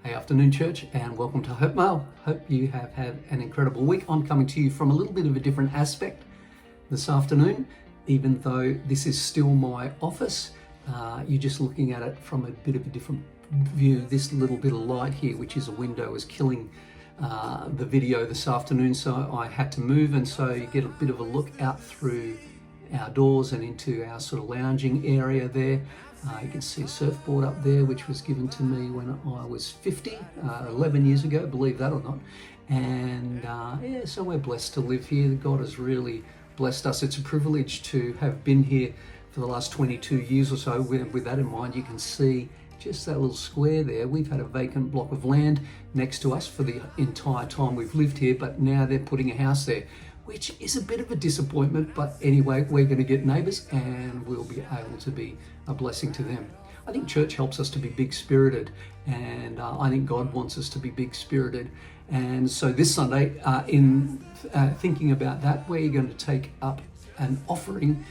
Hey, afternoon, church, and welcome to Hope Mail. Hope you have had an incredible week. I'm coming to you from a little bit of a different aspect this afternoon, even though this is still my office. You're just looking at it from a bit of a different view. This little bit of light here, which is a window, is killing the video this afternoon, so I had to move, and so you get a bit of a look out through our doors and into our sort of lounging area there. You can see a surfboard up there, which was given to me when I was 50, 11 years ago, believe that or not. And yeah, so we're blessed to live here. God has really blessed us. It's a privilege to have been here for the last 22 years or so. With that in mind, you can see just that little square there. We've had a vacant block of land next to us for the entire time we've lived here, but now they're putting a house there, which is a bit of a disappointment, but anyway, we're going to get neighbours and we'll be able to be a blessing to them. I think church helps us to be big-spirited, and I think God wants us to be big-spirited. And so this Sunday, in thinking about that, we're going to take up an offering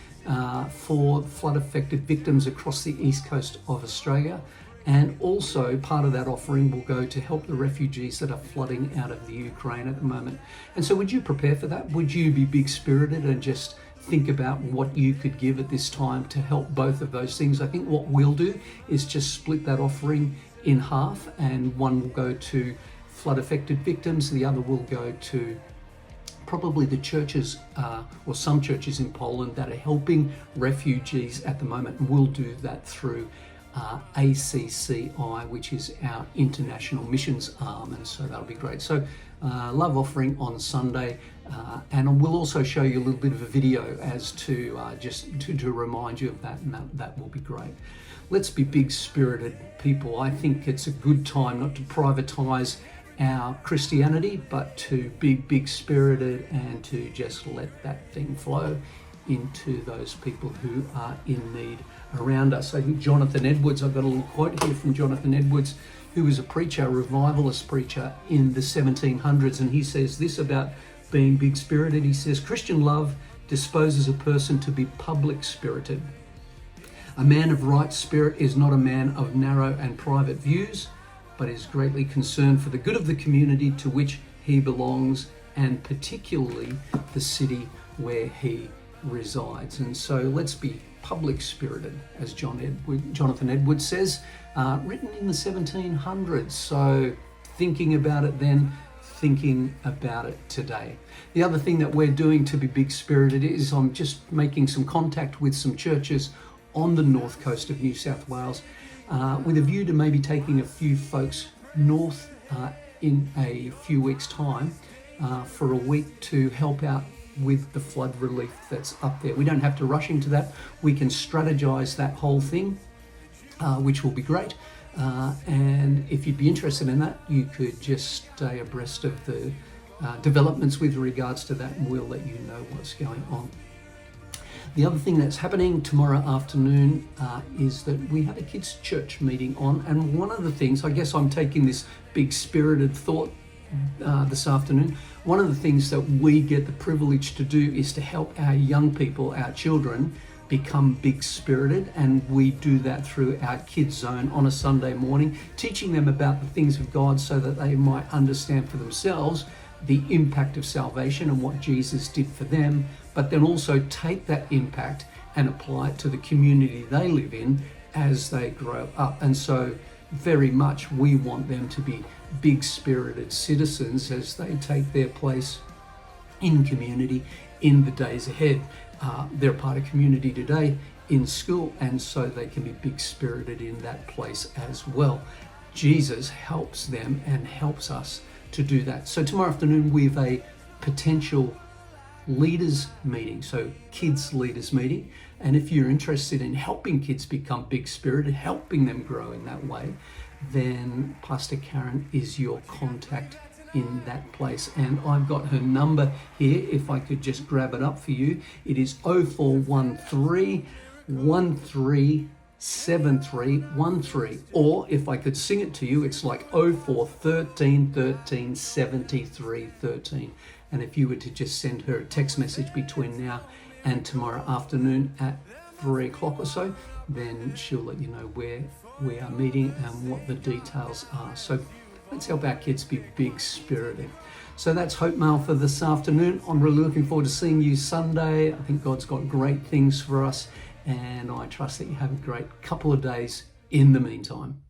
for flood-affected victims across the east coast of Australia. And also part of that offering will go to help the refugees that are flooding out of the Ukraine at the moment. And so would you prepare for that? Would you be big-spirited and just think about what you could give at this time to help both of those things? I think what we'll do is just split that offering in half, and one will go to flood-affected victims, the other will go to probably the churches or some churches in Poland that are helping refugees at the moment. And we'll do that through ACCI, which is our international missions arm, and so that'll be great. So love offering on Sunday, and we'll also show you a little bit of a video as to just to remind you of that, and that will be great. Let's be big-spirited people. I think it's a good time not to privatize our Christianity, but to be big-spirited and to just let that thing flow into those people who are in need around us. I think Jonathan Edwards, I've got a little quote here from Jonathan Edwards, who was a preacher, a revivalist preacher in the 1700s, and he says this about being big-spirited. He says, "Christian love disposes a person to be public-spirited. A man of right spirit is not a man of narrow and private views, but is greatly concerned for the good of the community to which he belongs, and particularly the city where he resides." And so let's be public-spirited, as Jonathan Edwards says, written in the 1700s. So thinking about it then, thinking about it today. The other thing that we're doing to be big-spirited is I'm just making some contact with some churches on the north coast of New South Wales, with a view to maybe taking a few folks north in a few weeks' time for a week to help out with the flood relief that's up there. We don't have to rush into that. We can strategize that whole thing, which will be great. And if you'd be interested in that, you could just stay abreast of the developments with regards to that, and we'll let you know what's going on. The other thing that's happening tomorrow afternoon is that we have a kids' church meeting on, and one of the things, I guess I'm taking this big-spirited thought this afternoon, one of the things that we get the privilege to do is to help our young people, our children, become big-spirited, and we do that through our Kids Zone on a Sunday morning, teaching them about the things of God so that they might understand for themselves the impact of salvation and what Jesus did for them, but then also take that impact and apply it to the community they live in as they grow up. And so very much we want them to be big-spirited citizens as they take their place in community in the days ahead. They're part of community today in school, and so they can be big-spirited in that place as well. Jesus helps them and helps us to do that. So tomorrow afternoon we have a potential leaders meeting, so kids leaders meeting, and if you're interested in helping kids become big-spirited, helping them grow in that way, then Pastor Karen is your contact in that place. And I've got her number here, if I could just grab it up for you. It is 0413 137313, or if I could sing it to you, it's like 0413 13 73 13. And if you were to just send her a text message between now and tomorrow afternoon at 3 o'clock or so, then she'll let you know where we are meeting and what the details are. So let's help our kids be big spirited. So that's Hope Mail for this afternoon. I'm really looking forward to seeing you Sunday. I think God's got great things for us, and I trust that you have a great couple of days in the meantime.